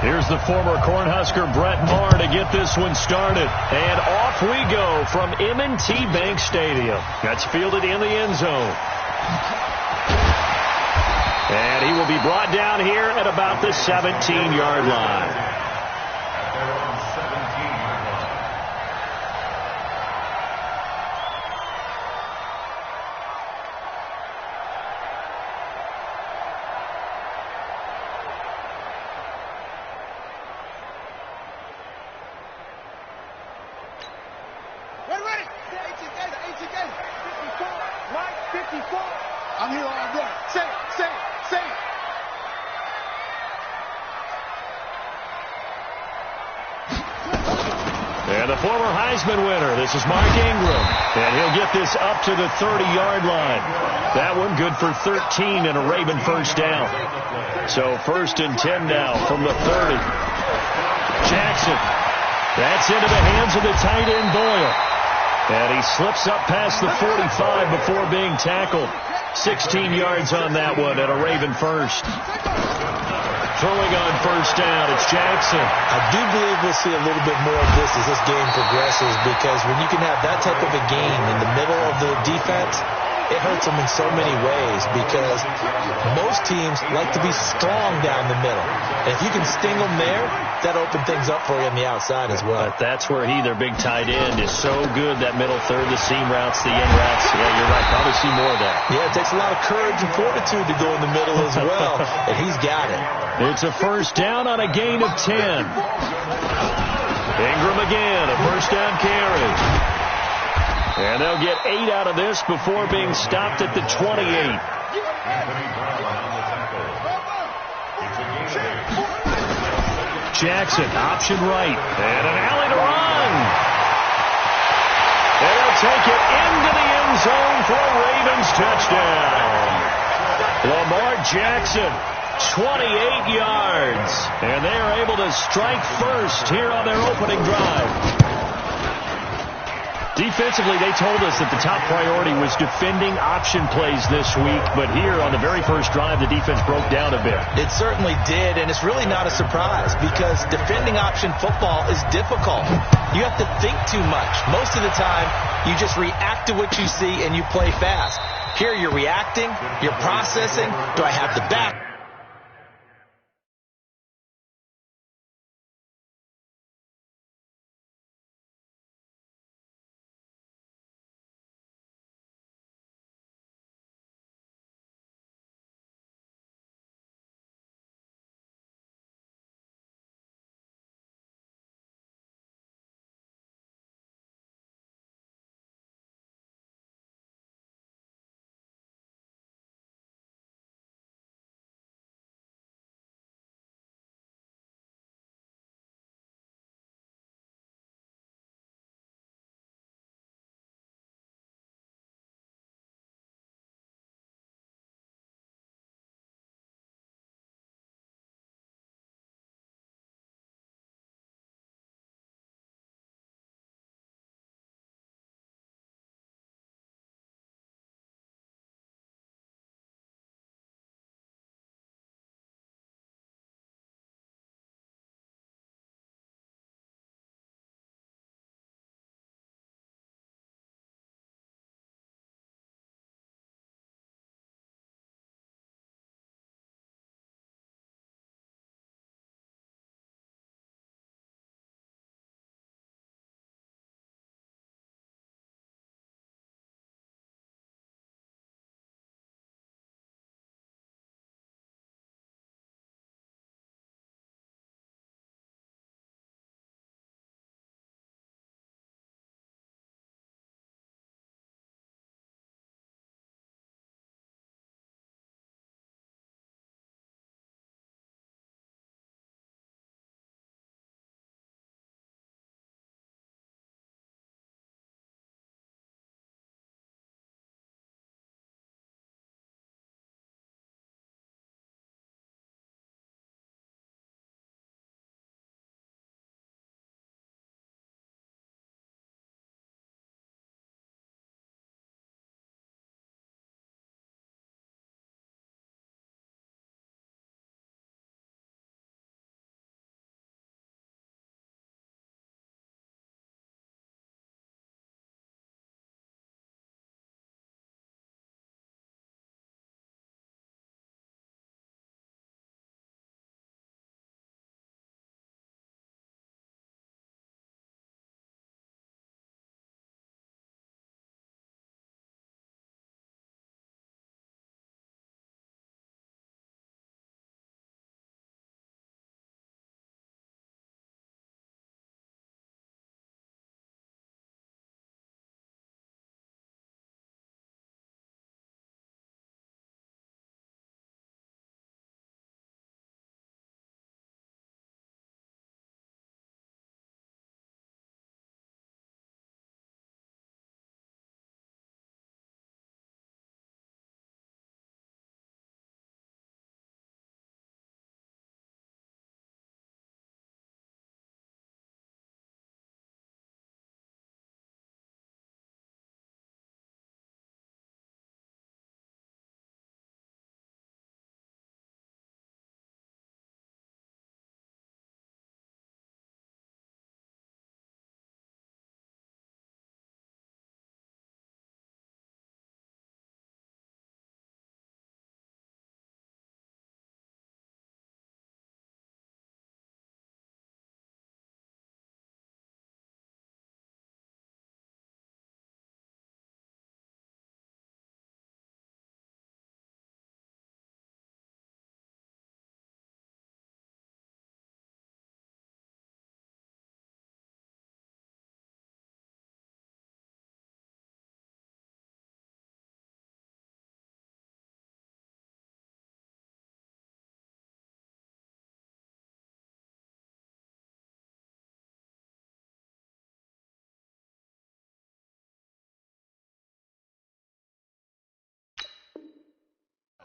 Here's the former Cornhusker Brett Maher to get this one started. And off we go from M&T Bank Stadium. That's fielded in the end zone. And he will be brought down here at about the 17-yard line. I'm here all day. Say it, say it, say it. And the former Heisman winner, this is Mark Ingram. And he'll get this up to the 30-yard line. That one good for 13 and a Raven first down. So 1st and 10 now from the 30. Jackson. That's into the hands of the tight end Boyle. And he slips up past the 45 before being tackled. 16 yards on that one and a Raven first. Throwing on first down, it's Jackson. I do believe we'll see a little bit more of this as this game progresses, because when you can have that type of a game in the middle of the defense, it hurts them in so many ways, because most teams like to be strong down the middle. And if you can sting them there, that opens things up for you on the outside as well. But that's where he, their big tight end, is so good, that middle third, the seam routes, the in routes. Yeah, you're right. Probably see more of that. Yeah, it takes a lot of courage and fortitude to go in the middle as well, and he's got it. It's a first down on a gain of 10. Ingram again, a first down carry. And they'll get 8 out of this before being stopped at the 28. Jackson, option right. And an alley to run. And they'll take it into the end zone for a Ravens touchdown. Lamar Jackson, 28 yards. And they are able to strike first here on their opening drive. Defensively, they told us that the top priority was defending option plays this week. But here on the very first drive, the defense broke down a bit. It certainly did, and it's really not a surprise, because defending option football is difficult. You have to think too much. Most of the time, you just react to what you see and you play fast. Here, you're reacting, you're processing. Do I have the back?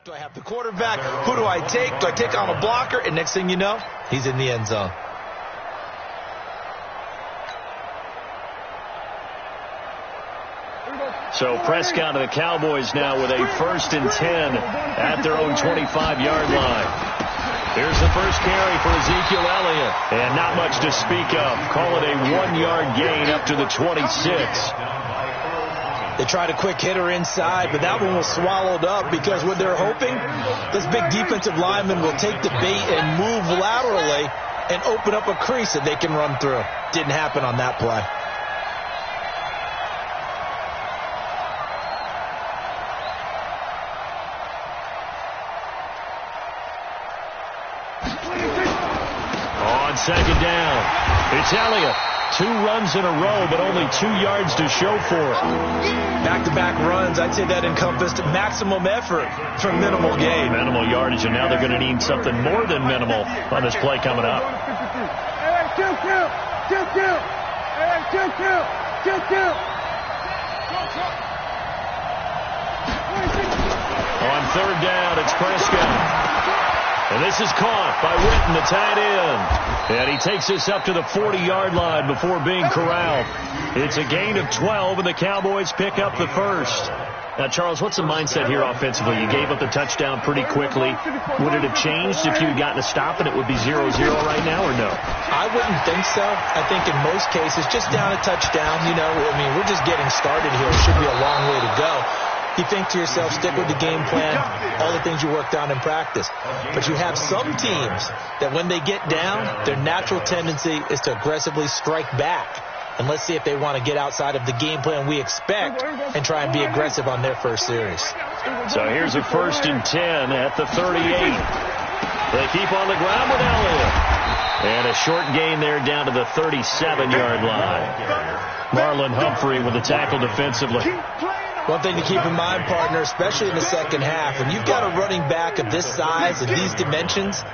Do I have the quarterback? Who do I take? Do I take on a blocker? And next thing you know, he's in the end zone. So Prescott and the Cowboys now with a 1st and 10 at their own 25-yard line. Here's the first carry for Ezekiel Elliott. And not much to speak of. Call it a 1-yard gain up to the 26. They tried a quick hitter inside, but that one was swallowed up because what they're hoping, this big defensive lineman will take the bait and move laterally and open up a crease that they can run through. Didn't happen on that play. On second down, it's Elliott. 2 runs in a row, but only 2 yards to show for it. Back-to-back runs, I'd say that encompassed maximum effort for minimal gain. Minimal yardage, and now they're going to need something more than minimal on this play coming up. On third down, it's Prescott. And this is caught by Witten, the tight end. And he takes this up to the 40-yard line before being corralled. It's a gain of 12, and the Cowboys pick up the first. Now, Charles, what's the mindset here offensively? You gave up the touchdown pretty quickly. Would it have changed if you had gotten a stop and it would be 0-0 right now, or no? I wouldn't think so. I think in most cases, just down a touchdown, we're just getting started here. It should be a long way to go. You think to yourself, stick with the game plan, all the things you worked on in practice. But you have some teams that when they get down, their natural tendency is to aggressively strike back. And let's see if they want to get outside of the game plan we expect and try and be aggressive on their first series. So here's a 1st and 10 at the 38. They keep on the ground with Elliott. And a short gain there down to the 37-yard line. Marlon Humphrey with the tackle defensively. One thing to keep in mind, partner, especially in the second half, when you've got a running back of this size and these dimensions,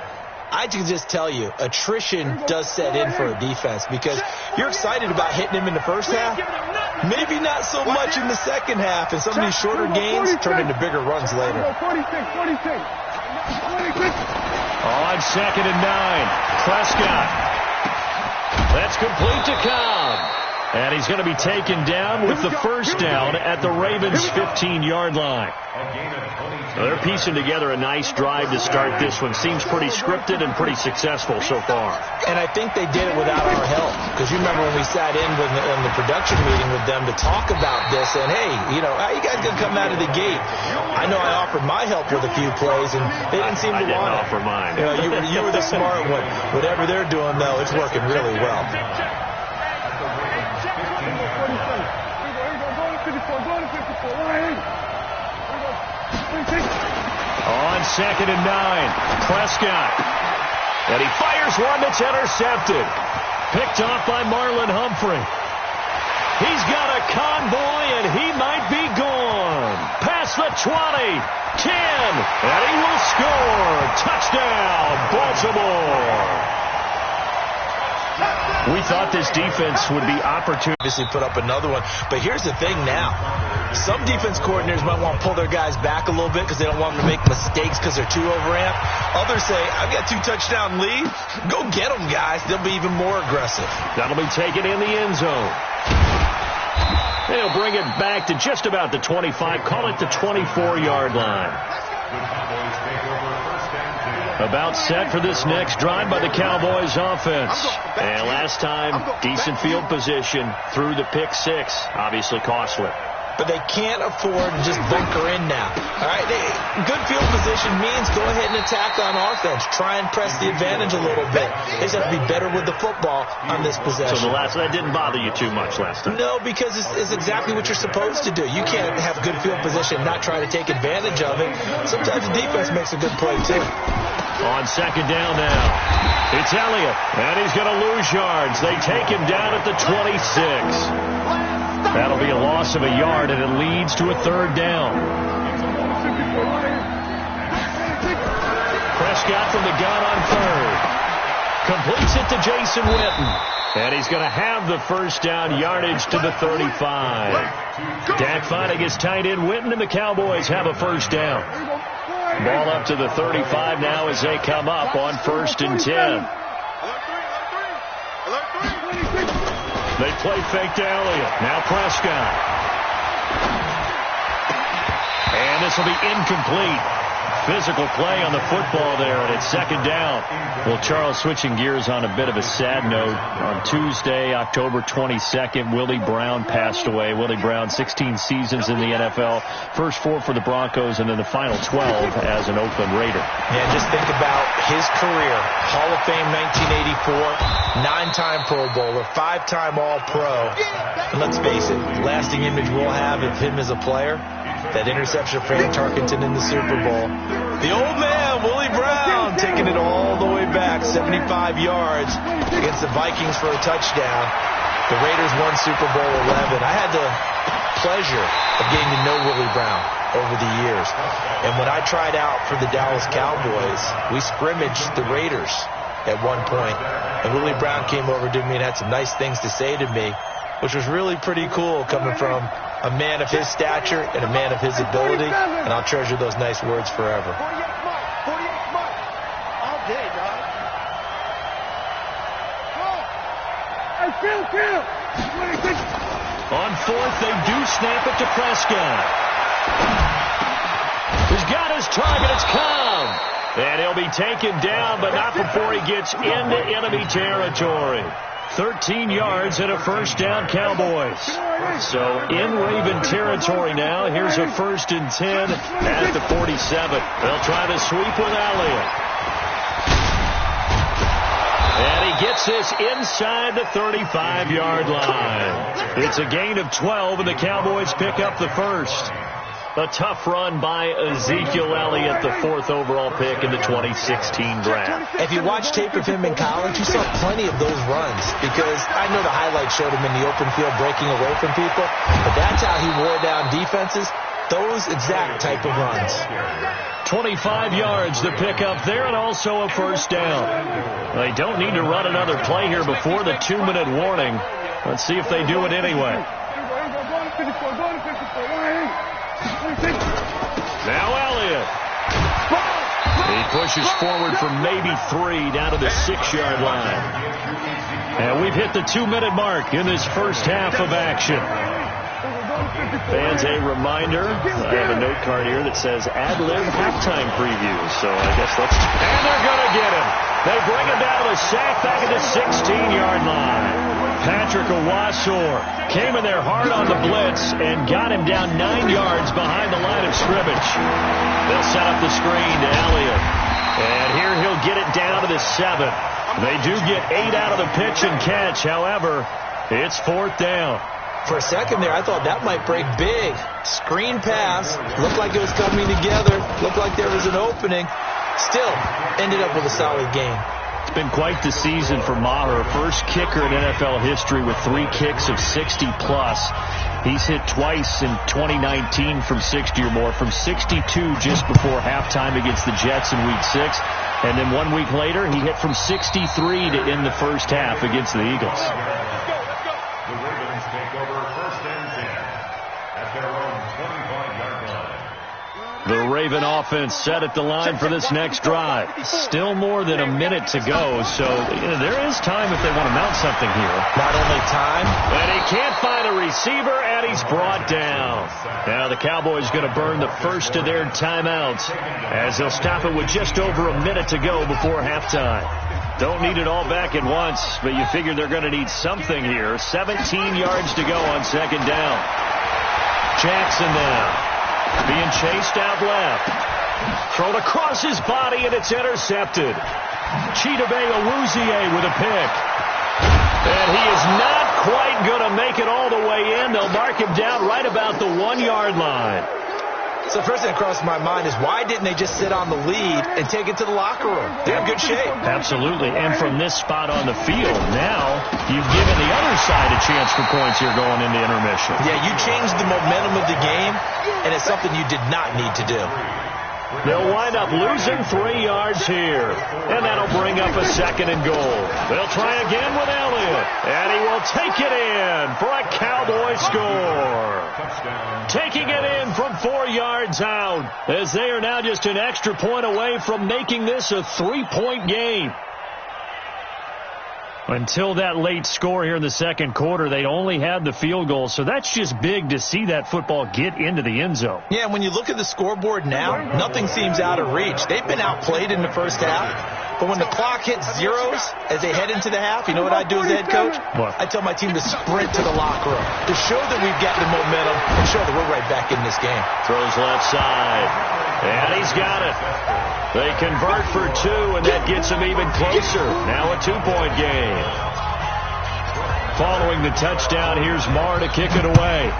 I can just tell you, attrition does set in for a defense because you're excited about hitting him in the first half, maybe not so much in the second half, and some of these shorter gains turn into bigger runs later. On 2nd and 9, Prescott. That's complete to Cobb. And he's going to be taken down with the first down at the Ravens' 15-yard line. So they're piecing together a nice drive to start this one. Seems pretty scripted and pretty successful so far. And I think they did it without our help. Because you remember when we sat in on the production meeting with them to talk about this. And, hey, how you guys going to come out of the gate? I know I offered my help with a few plays, and they didn't seem to want it. I didn't offer mine. You were the smart one. Whatever they're doing, though, it's working really well. On 2nd and 9, Prescott. And he fires one that's intercepted. Picked off by Marlon Humphrey. He's got a convoy, and he might be gone. Past the 20, 10, and he will score. Touchdown, Baltimore. We thought this defense would be opportune. Obviously put up another one. But here's the thing now. Some defense coordinators might want to pull their guys back a little bit because they don't want them to make mistakes because they're too overamped. Others say, I've got 2 touchdown lead. Go get them, guys. They'll be even more aggressive. That'll be taken in the end zone. They'll bring it back to just about the 25. Call it the 24-yard line. About set for this next drive by the Cowboys offense. And last time, decent field position through the pick 6. Obviously costly. But they can't afford to just bunker in now. All right, good field position means go ahead and attack on offense. Try and press the advantage a little bit. They just have to be better with the football on this possession. So that didn't bother you too much last time? No, because it's exactly what you're supposed to do. You can't have good field position and not try to take advantage of it. Sometimes the defense makes a good play, too. On 2nd down now, it's Elliott, and he's going to lose yards. They take him down at the 26. That'll be a loss of a yard, and it leads to a 3rd down. Prescott from the gun on 3rd. Completes it to Jason Witten. And he's going to have the first down, yardage to the 35. Dak finding his tight end Witten, and the Cowboys have a first down. Ball up to the 35 now as they come up on 1st and 10. They play fake to Elliott. Now Prescott. And this will be incomplete. Physical play on the football there, and it's 2nd down. Well, Charles, switching gears on a bit of a sad note. On Tuesday, October 22nd, Willie Brown passed away. Willie Brown, 16 seasons in the NFL. First 4 for the Broncos, and then the final 12 as an Oakland Raider. Yeah, just think about his career. Hall of Fame 1984, 9-time Pro Bowler, 5-time All-Pro. And let's face it, lasting image we'll have of him as a player, that interception for Frank Tarkenton in the Super Bowl. The old man, Willie Brown, taking it all the way back, 75 yards against the Vikings for a touchdown. The Raiders won Super Bowl 11. I had the pleasure of getting to know Willie Brown over the years. And when I tried out for the Dallas Cowboys, we scrimmaged the Raiders at one point. And Willie Brown came over to me and had some nice things to say to me, which was really pretty cool coming from a man of his stature and a man of his ability, and I'll treasure those nice words forever. 48 months. All day, dog. Kill. On 4th, they do snap it to Prescott. He's got his target. It's Cobb. And he'll be taken down, but not before he gets into enemy territory. 13 yards and a 1st down, Cowboys. So in Raven territory now. Here's a 1st and 10 at the 47. They'll try to sweep with Elliott. And he gets this inside the 35-yard line. It's a gain of 12, and the Cowboys pick up the 1st. A tough run by Ezekiel Elliott, the 4th overall pick in the 2016 draft. If you watch tape of him in college, you saw plenty of those runs, because I know the highlights showed him in the open field breaking away from people, but that's how he wore down defenses, those exact type of runs. 25 yards to pick up there, and also a 1st down. They don't need to run another play here before the 2-minute warning. Let's see if they do it anyway. Now Elliott. He pushes forward from maybe 3 down to the 6-yard line. And we've hit the 2-minute mark in this first half of action. Fans, a reminder, I have a note card here that says ad-lib halftime preview. So I guess let's... And they're going to get him. They bring him down to the sack back at the 16-yard line. Patrick Owasor came in there hard on the blitz and got him down 9 yards behind the line of scrimmage. They'll set up the screen to Elliott. And here he'll get it down to the 7. They do get 8 out of the pitch and catch. However, it's 4th down. For a second there, I thought that might break big. Screen pass. Looked like it was coming together. Looked like there was an opening. Still, ended up with a solid game. It's been quite the season for Maher. First kicker in NFL history with 3 kicks of 60-plus. He's hit twice in 2019 from 60 or more, from 62 just before halftime against the Jets in Week 6. And then 1 week later, he hit from 63 to end the first half against the Eagles. The Ravens take over 1st and 10 at their own 25-yard line. The Raven offense set at the line for this next drive. Still more than a minute to go, so there is time if they want to mount something here. Not only time, and he can't find a receiver, and he's brought down. Now the Cowboys going to burn the first of their timeouts as they'll stop it with just over a minute to go before halftime. Don't need it all back at once, but you figure they're going to need something here. 17 yards to go on 2nd down. Jackson now. Being chased out left. Thrown across his body, and it's intercepted. Chidobe Awuzie with a pick. And he is not quite going to make it all the way in. They'll mark him down right about the 1-yard line. So first thing that crossed my mind is, why didn't they just sit on the lead and take it to the locker room? They're in good shape. Absolutely. And from this spot on the field, now you've given the other side a chance for points here going into intermission. Yeah, you changed the momentum of the game, and it's something you did not need to do. They'll wind up losing 3 yards here. And that'll bring up a 2nd and goal. They'll try again with Elliott. And he will take it in for a Cowboy score. Taking it in from 4 yards out, as they are now just an extra point away from making this a 3-point game. Until that late score here in the second quarter, they only had the field goal, so that's just big to see that football get into the end zone. Yeah, when you look at the scoreboard now, nothing seems out of reach. They've been outplayed in the first half, but when the clock hits zeros as they head into the half, you know what I do as the head coach? What? I tell my team to sprint to the locker room to show that we've got the momentum and show that we're right back in this game. Throws left side, and he's got it. They convert for 2, and that gets them even closer. Now a 2-point game. Following the touchdown, here's Marr to kick it away.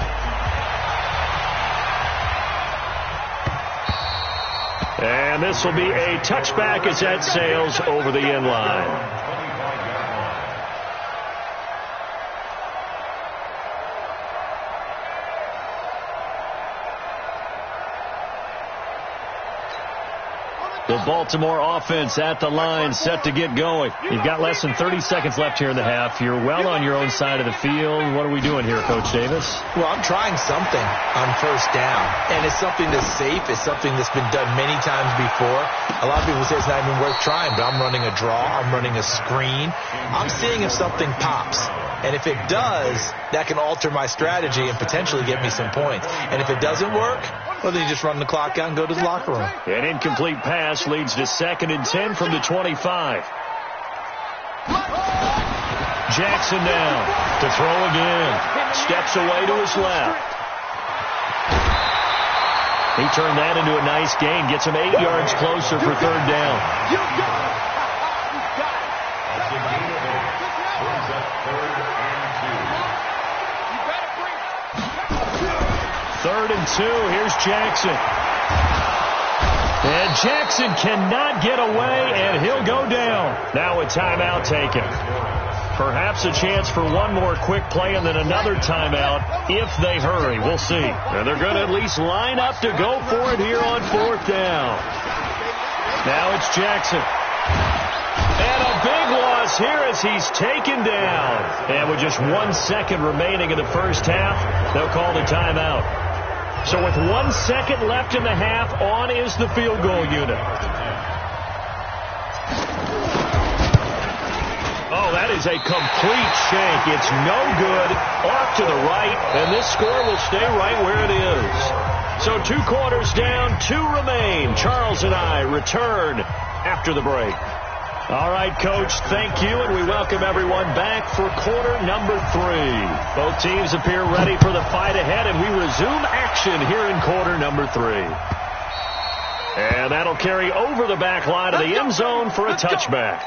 And this will be a touchback as that sails over the end line. The Baltimore offense at the line, set to get going. You've got less than 30 seconds left here in the half. You're well on your own side of the field. What are we doing here, Coach Davis? Well, I'm trying something on first down, and it's something that's safe. It's something that's been done many times before. A lot of people say it's not even worth trying, but I'm running a draw. I'm running a screen. I'm seeing if something pops. And if it does, that can alter my strategy and potentially get me some points. And if it doesn't work, well, then you just run the clock out and go to the locker room. An incomplete pass leads to 2nd and 10 from the 25. Jackson down to throw again. Steps away to his left. He turned that into a nice gain. Gets him 8 yards closer for 3rd down. You got it. 3rd and 2. Here's Jackson. And Jackson cannot get away, and he'll go down. Now a timeout taken. Perhaps a chance for one more quick play and then another timeout if they hurry. We'll see. And they're going to at least line up to go for it here on 4th down. Now it's Jackson. And a big loss here as he's taken down. And with just 1 second remaining in the first half, they'll call the timeout. So with 1 second left in the half, on is the field goal unit. Oh, that is a complete shank. It's no good. Off to the right, and this score will stay right where it is. So 2 quarters down, 2 remain. Charles and I return after the break. All right, Coach, thank you, and we welcome everyone back for quarter number 3. Both teams appear ready for the fight ahead, and we resume action here in quarter number 3. And that'll carry over the back line of the end zone for a touchback.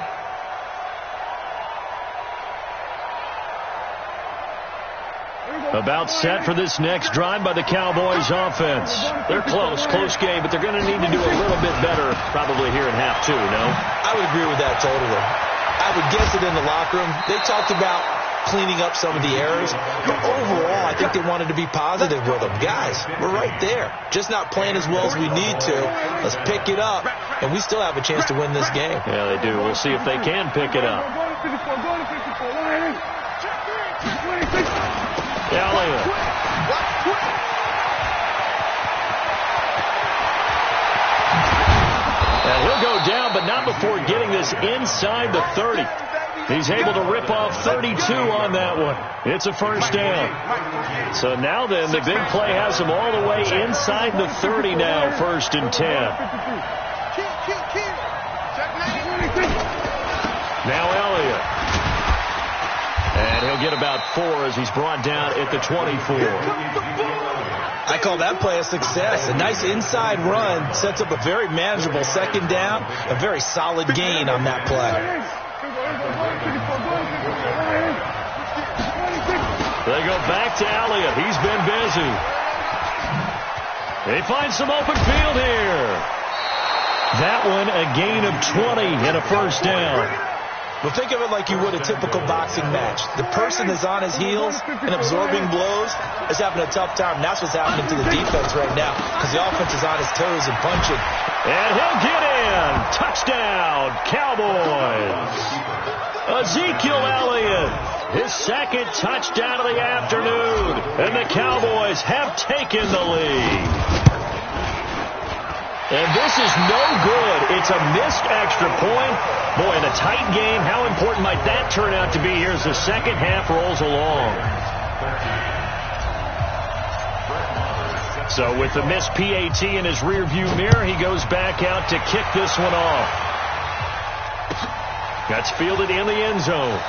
About set for this next drive by the Cowboys offense. They're close game, but they're going to need to do a little bit better probably here in half 2, no? I would agree with that totally. I would guess it in the locker room. They talked about cleaning up some of the errors, but overall I think they wanted to be positive with them. Guys, we're right there. Just not playing as well as we need to. Let's pick it up, and we still have a chance to win this game. Yeah, they do. We'll see if they can pick it up. Elliott. And he'll go down, but not before getting this inside the 30. He's able to rip off 32 on that one. It's a first down. So now then, the big play has him all the way inside the 30 now, 1st and 10. Now Elliott. And he'll get about 4 as he's brought down at the 24. I call that play a success. A nice inside run sets up a very manageable 2nd down. A very solid gain on that play. They go back to Elliott. He's been busy. They find some open field here. That one a gain of 20 and a first down. Well, think of it like you would a typical boxing match. The person is on his heels and absorbing blows is having a tough time. That's what's happening to the defense right now because the offense is on his toes and punching. And he'll get in. Touchdown, Cowboys. Ezekiel Elliott, his second touchdown of the afternoon. And the Cowboys have taken the lead. And this is no good. It's a missed extra point. Boy, in a tight game, how important might that turn out to be here as the second half rolls along? So with the missed PAT in his rearview mirror, he goes back out to kick this one off. That's fielded in the end zone.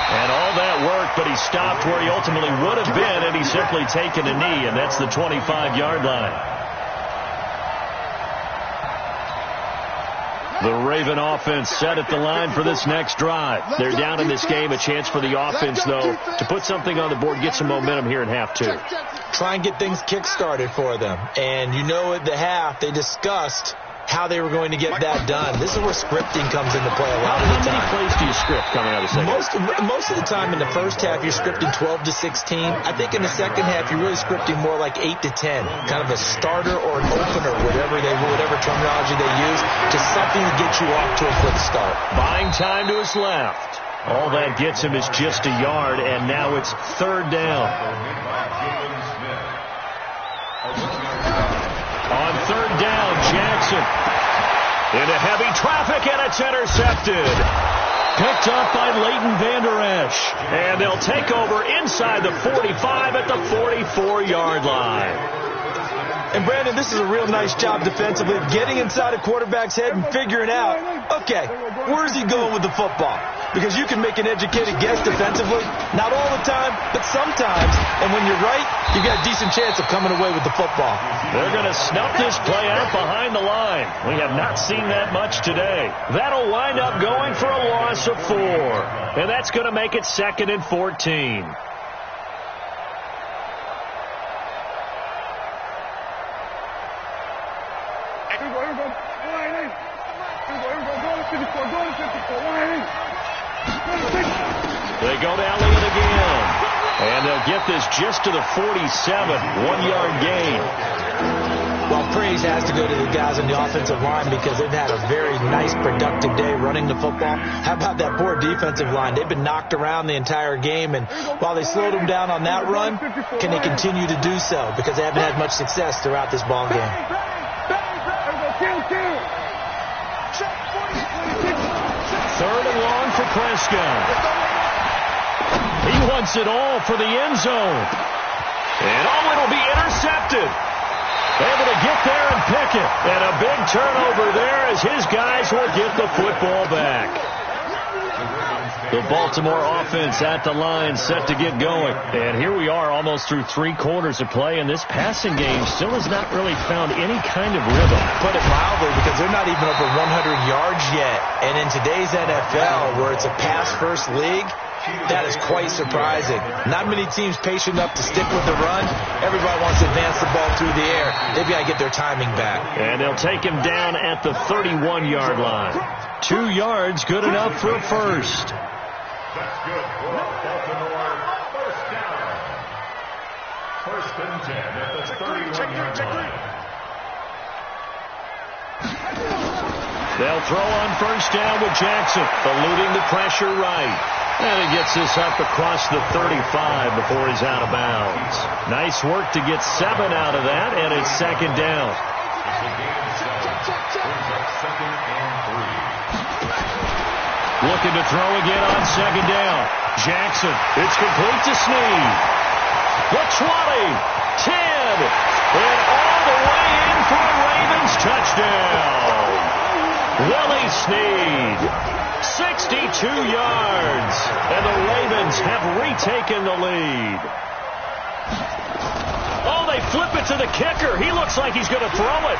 And all that work, but he stopped where he ultimately would have been had he simply taken a knee, and that's the 25-yard line. The Raven offense set at the line for this next drive. They're down in this game. A chance for the offense, though, to put something on the board, get some momentum here in half two. Try and get things kick-started for them. And you know at the half, they discussed how they were going to get that done. This is where scripting comes into play a lot of the time. How many plays do you script coming out of the second? Most of the time in the first half, you're scripting 12 to 16. I think in the second half, you're really scripting more like 8 to 10. Kind of a starter or an opener, whatever terminology they use, just something to get you off to a quick start. Buying time to his left. All that gets him is just a yard, and now it's third down. On third down, Jackson into heavy traffic, and it's intercepted. Picked up by Leighton Vander Esch. And they'll take over inside the 45 at the 44-yard line. And, Brandon, this is a real nice job defensively of getting inside a quarterback's head and figuring out, okay, where's he going with the football? Because you can make an educated guess defensively, not all the time, but sometimes. And when you're right, you've got a decent chance of coming away with the football. They're going to snuff this play out behind the line. We have not seen that much today. That'll wind up going for a loss of 4. And that's going to make it 2nd and 14. They go to Elliott again. And they'll get this just to the 47, 1-yard gain. Well, praise has to go to the guys on the offensive line because they've had a very nice, productive day running the football. How about that poor defensive line? They've been knocked around the entire game, and while they slowed them down on that run, can they continue to do so? Because they haven't had much success throughout this ball game. Third and long for Prescott. He wants it all for the end zone. And it'll be intercepted. Able to get there and pick it. And a big turnover there as his guys will get the football back. The Baltimore offense at the line, set to get going. And here we are almost through 3 quarters of play, and this passing game still has not really found any kind of rhythm. Put it mildly, because they're not even over 100 yards yet. And in today's NFL, where it's a pass-first league, that is quite surprising. Not many teams patient enough to stick with the run. Everybody wants to advance the ball through the air. They've got to get their timing back. And they'll take him down at the 31-yard line. 2 yards, good enough for a first. That's good for Baltimore. First down. First and 10 at the 31-yard line. They'll throw on first down with Jackson, eluding the pressure right. And he gets this up across the 35 before he's out of bounds. Nice work to get 7 out of that, and it's second down. Looking to throw again on second down. Jackson, it's complete to Snead. The 20, 10, and all the way in for a Ravens touchdown. Willie Snead, 62 yards, and the Ravens have retaken the lead. Oh, they flip it to the kicker. He looks like he's going to throw it.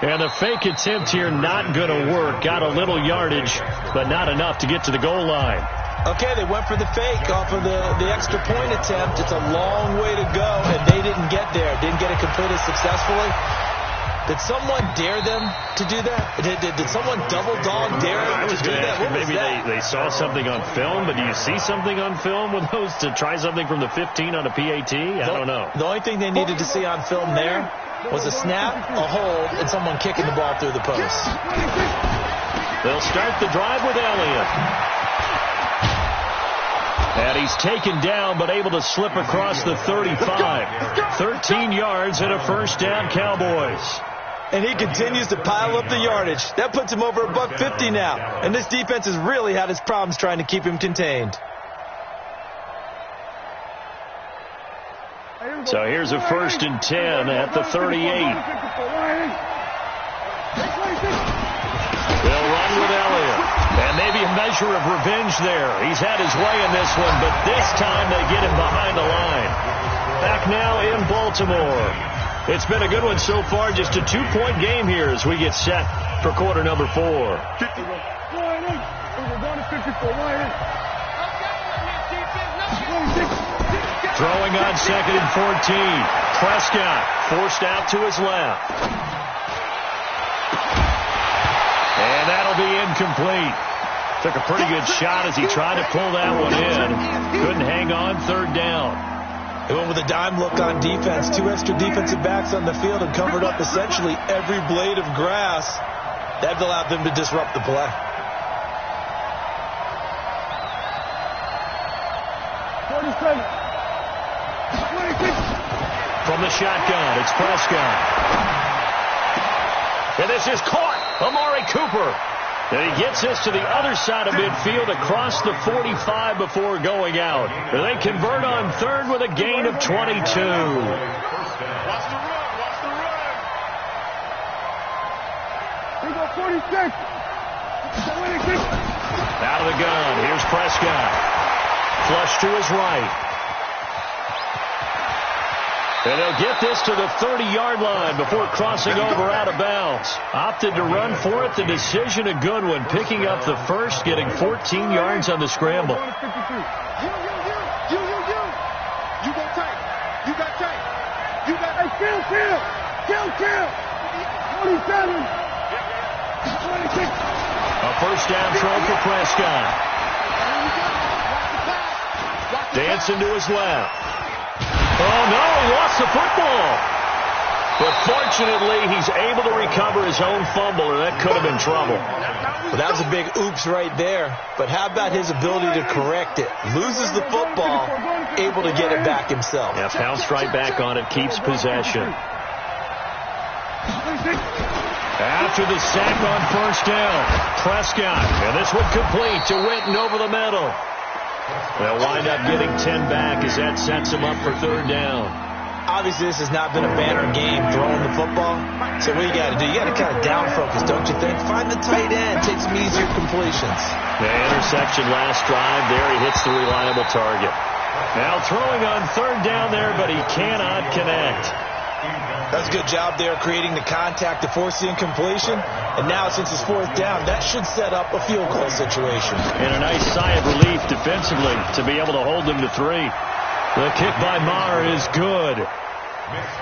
And the fake attempt here not going to work. Got a little yardage, but not enough to get to the goal line. Okay, they went for the fake off of the extra point attempt. It's a long way to go, and they didn't get there. Didn't get it completed successfully. Did someone dare them to do that? Did someone double-dog dare them to do that? What Maybe they saw something on film, but do you see something on film with those to try something from the 15 on a PAT? I don't know. The only thing they needed to see on film there was a snap, a hold, and someone kicking the ball through the post. They'll start the drive with Elliott. And he's taken down, but able to slip across the 35. 13 yards and a first down, Cowboys. And he continues to pile up the yardage. That puts him over $150 now. And this defense has really had its problems trying to keep him contained. So here's a 1st and 10 at the 38. They'll run with Elliott. And maybe a measure of revenge there. He's had his way in this one, but this time they get him behind the line. Back now in Baltimore. It's been a good one so far, just a 2-point game here as we get set for quarter number 4. Throwing on 2nd and 14. Prescott forced out to his left. And that'll be incomplete. Took a pretty good shot as he tried to pull that one in. Couldn't hang on 3rd down. They went with a dime look on defense. 2 extra defensive backs on the field and covered up essentially every blade of grass. That allowed them to disrupt the play. From the shotgun, it's Prescott. And this is caught. Amari Cooper. And he gets this to the other side of midfield across the 45 before going out. And they convert on 3rd with a gain of 22. Watch the run. Here go 46. Out of the gun. Here's Prescott. Flush to his right. And they'll get this to the 30-yard line before crossing over out of bounds. Opted to run for it. The decision a good one. Picking up the first, getting 14 yards on the scramble. You got tight. You got tight. You got tight. Kill. 27. 26. A first down throw for Prescott. Dancing to his left. Oh, no, he lost the football. But fortunately, he's able to recover his own fumble, or that could have been trouble. Well, that was a big oops right there. But how about his ability to correct it? Loses the football, able to get it back himself. Yeah, pounced right back on it, keeps possession. After the sack on first down, Prescott. And this one complete to Witten over the middle. They'll wind up getting 10 back as that sets them up for 3rd down. Obviously, this has not been a banner game throwing the football. So what you got to do? You got to kind of down focus, don't you think? Find the tight end. Take some easier completions. The interception last drive there. He hits the reliable target. Now throwing on 3rd down there, but he cannot connect. That's a good job there creating the contact to force the incompletion. And now since it's 4th down, that should set up a field goal situation. And a nice sigh of relief defensively to be able to hold them to 3. The kick by Maher is good.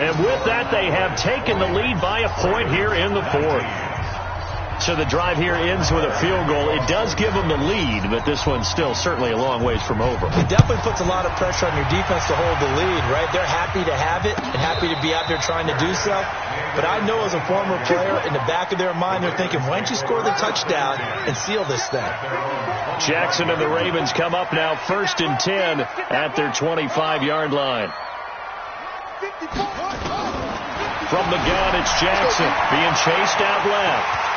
And with that, they have taken the lead by a point here in the 4th. So the drive here ends with a field goal. It does give them the lead, but this one's still certainly a long ways from over. It definitely puts a lot of pressure on your defense to hold the lead, right? They're happy to have it and happy to be out there trying to do so. But I know as a former player, in the back of their mind, they're thinking, why don't you score the touchdown and seal this thing? Jackson and the Ravens come up now 1st and 10 at their 25-yard line. From the gun, it's Jackson being chased out left.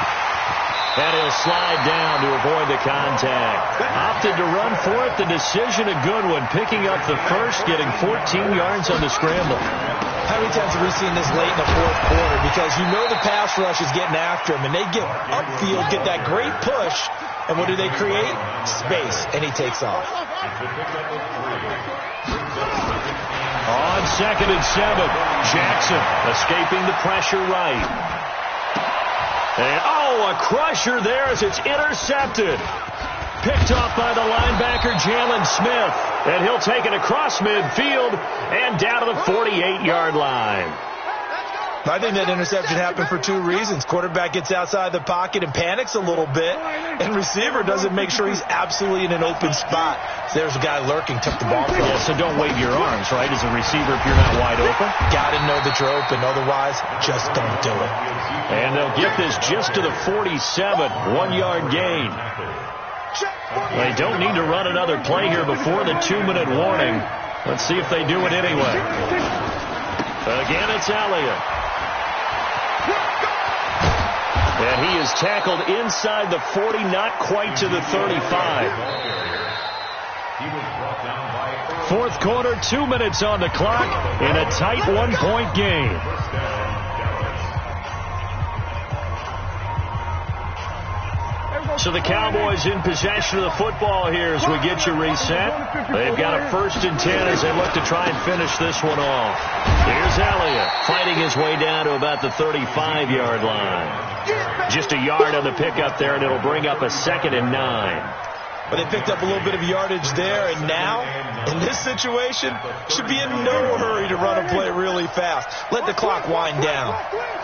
And he'll slide down to avoid the contact. Opted to run for it. The decision a good one. Picking up the first, getting 14 yards on the scramble. How many times have we seen this late in the 4th quarter? Because you know the pass rush is getting after him. And they get upfield, get that great push. And what do they create? Space. And he takes off. On 2nd and 7, Jackson escaping the pressure right. And, a crusher there as it's intercepted. Picked off by the linebacker, Jalen Smith. And he'll take it across midfield and down to the 48-yard line. I think that interception happened for two reasons. Quarterback gets outside the pocket and panics a little bit, and receiver doesn't make sure he's absolutely in an open spot. So there's a guy lurking, took the ball from him. Yeah, so don't wave your arms, right, as a receiver if you're not wide open. Got to know that you're open. Otherwise, just don't do it. And they'll get this just to the 47, 1-yard gain. They don't need to run another play here before the 2-minute warning. Let's see if they do it anyway. Again, it's Elliott. And he is tackled inside the 40, not quite to the 35. Fourth quarter, 2 minutes on the clock in a tight 1-point game. So the Cowboys in possession of the football here as we get you reset. They've got a 1st and 10 as they look to try and finish this one off. Here's Elliott fighting his way down to about the 35-yard line. Just a yard on the pickup there, and it'll bring up a 2nd and 9. But they picked up a little bit of yardage there, and now, in this situation, should be in no hurry to run a play really fast. Let the clock wind down.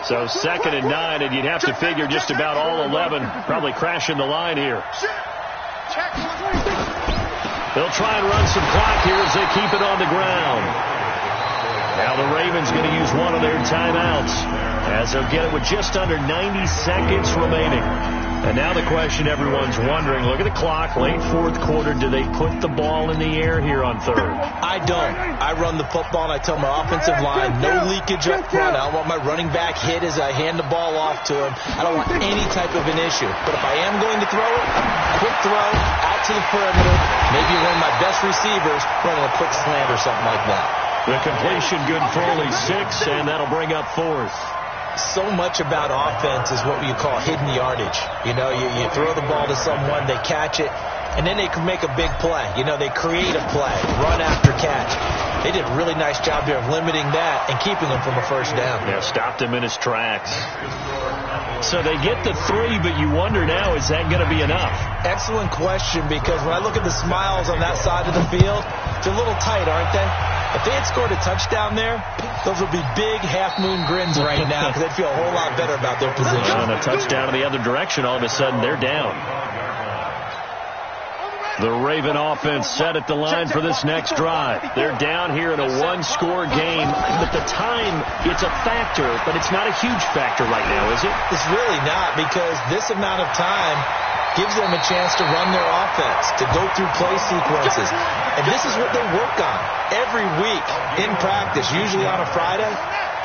So 2nd and 9, and you'd have to figure just about all 11 probably crashing the line here. They'll try and run some clock here as they keep it on the ground. Now the Ravens going to use one of their timeouts as they'll get it with just under 90 seconds remaining. And now the question everyone's wondering, look at the clock, late 4th quarter, do they put the ball in the air here on 3rd? I don't. I run the football, and I tell my offensive line, no leakage up front. I don't want my running back hit as I hand the ball off to him. I don't want any type of an issue. But if I am going to throw it, quick throw, out to the perimeter, maybe one of my best receivers running a quick slant or something like that. The completion good for only 6, and that'll bring up 4th. So much about offense is what you call hidden yardage. You know, you throw the ball to someone, they catch it, and then they can make a big play. You know, they create a play, run after catch. They did a really nice job there of limiting that and keeping him from a 1st down. Yeah, stopped him in his tracks. So they get the 3, but you wonder now, is that going to be enough? Excellent question, because when I look at the smiles on that side of the field, they're a little tight, aren't they? If they had scored a touchdown there, those would be big half-moon grins right now because they'd feel a whole lot better about their position. On a touchdown in the other direction, all of a sudden they're down. The Raven offense set at the line for this next drive. They're down here in a 1-score game, but the time, it's a factor, but it's not a huge factor right now, is it? It's really not, because this amount of time gives them a chance to run their offense, to go through play sequences. And this is what they work on every week in practice, usually on a Friday.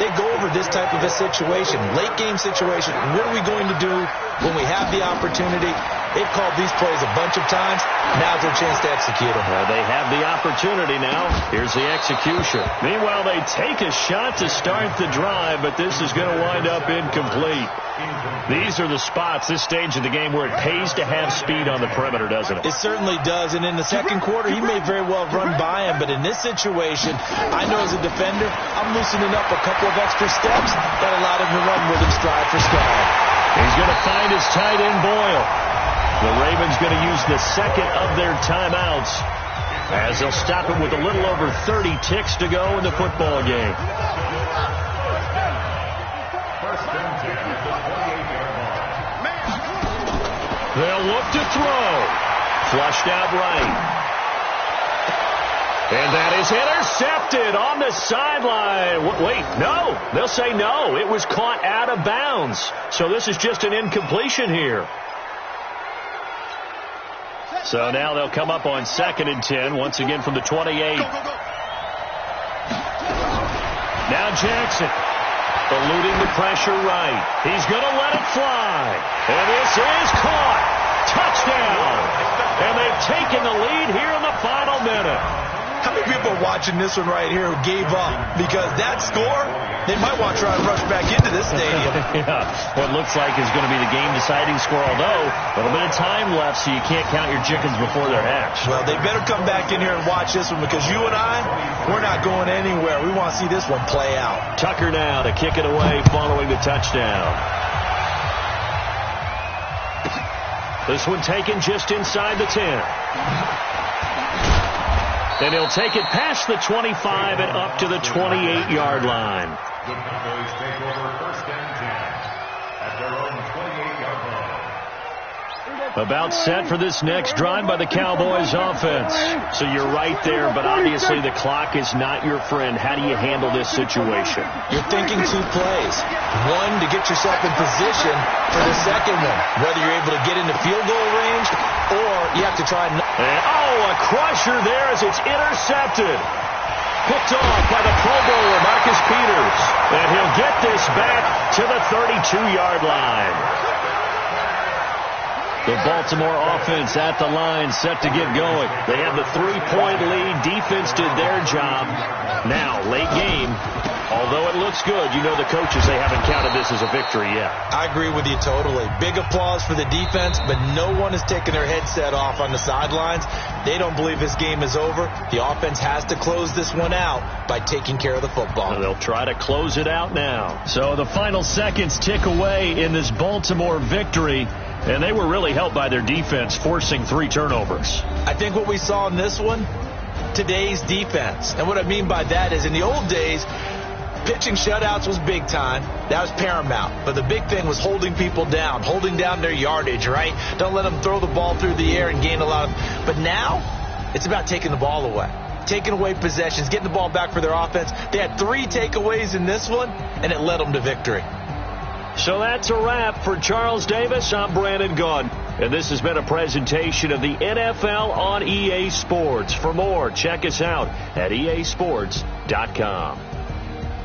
They go over this type of a situation, late game situation. What are we going to do when we have the opportunity? They've called these plays a bunch of times. Now's their chance to execute them. Well, they have the opportunity now. Here's the execution. Meanwhile, they take a shot to start the drive, but this is going to wind up incomplete. These are the spots, this stage of the game, where it pays to have speed on the perimeter, doesn't it? It certainly does. And in the 2nd quarter, he may very well run by him. But in this situation, I know as a defender, I'm loosening up a couple of extra steps that allowed him to run with him stride for stride. He's going to find his tight end, Boyle. The Ravens going to use the 2nd of their timeouts as they'll stop it with a little over 30 ticks to go in the football game. They'll look to throw. Flushed out right. And that is intercepted on the sideline. Wait, no. They'll say no. It was caught out of bounds. So this is just an incompletion here. So now they'll come up on 2nd and 10, once again from the 28. Now Jackson, eluding the pressure right. He's going to let it fly. And this is caught. Touchdown. And they've taken the lead here in the final minute. How many people are watching this one right here who gave up? Because that score, they might want to try and rush back into this stadium. Yeah, what looks like is going to be the game-deciding score, although a little bit of time left, so you can't count your chickens before they're hatched. Well, they better come back in here and watch this one, because you and I, we're not going anywhere. We want to see this one play out. Tucker now to kick it away following the touchdown. This one taken just inside the 10. And he'll take it past the 25 and up to the 28-yard line. The Cowboys take over 1st and 10 at their own 28-yard line. About set for this next drive by the Cowboys offense. So you're right there, but obviously the clock is not your friend. How do you handle this situation? You're thinking 2 plays. One, to get yourself in position for the second one, whether you're able to get into field goal range or you have to try. A crusher there as it's intercepted. Picked off by the Pro Bowler, Marcus Peters. And he'll get this back to the 32-yard line. The Baltimore offense at the line, set to get going. They have the 3-point lead. Defense did their job. Now, late game, although it looks good, you know the coaches, they haven't counted this as a victory yet. I agree with you totally. Big applause for the defense, but no one is taking their headset off on the sidelines. They don't believe this game is over. The offense has to close this one out by taking care of the football. They'll try to close it out now. So the final seconds tick away in this Baltimore victory. And they were really helped by their defense, forcing 3 turnovers. I think what we saw in this one, today's defense. And what I mean by that is in the old days, pitching shutouts was big time. That was paramount. But the big thing was holding people down, holding down their yardage, right? Don't let them throw the ball through the air and gain a lot of. But now, it's about taking the ball away. Taking away possessions, getting the ball back for their offense. They had 3 takeaways in this one, and it led them to victory. So that's a wrap for Charles Davis. I'm Brandon Gaudin. And this has been a presentation of the NFL on EA Sports. For more, check us out at easports.com.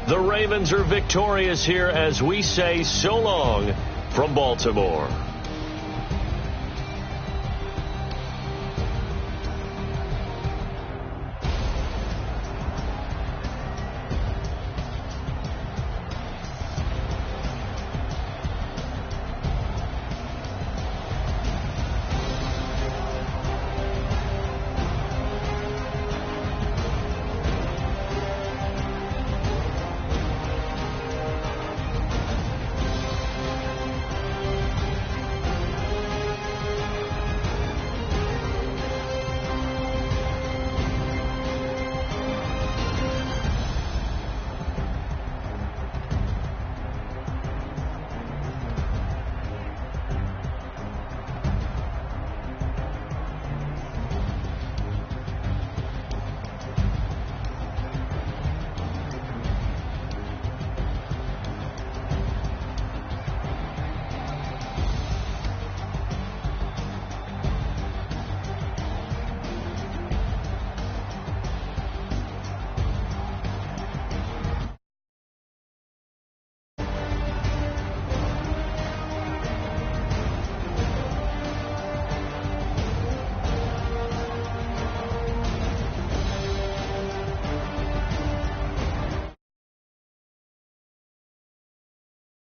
The Ravens are victorious here as we say so long from Baltimore.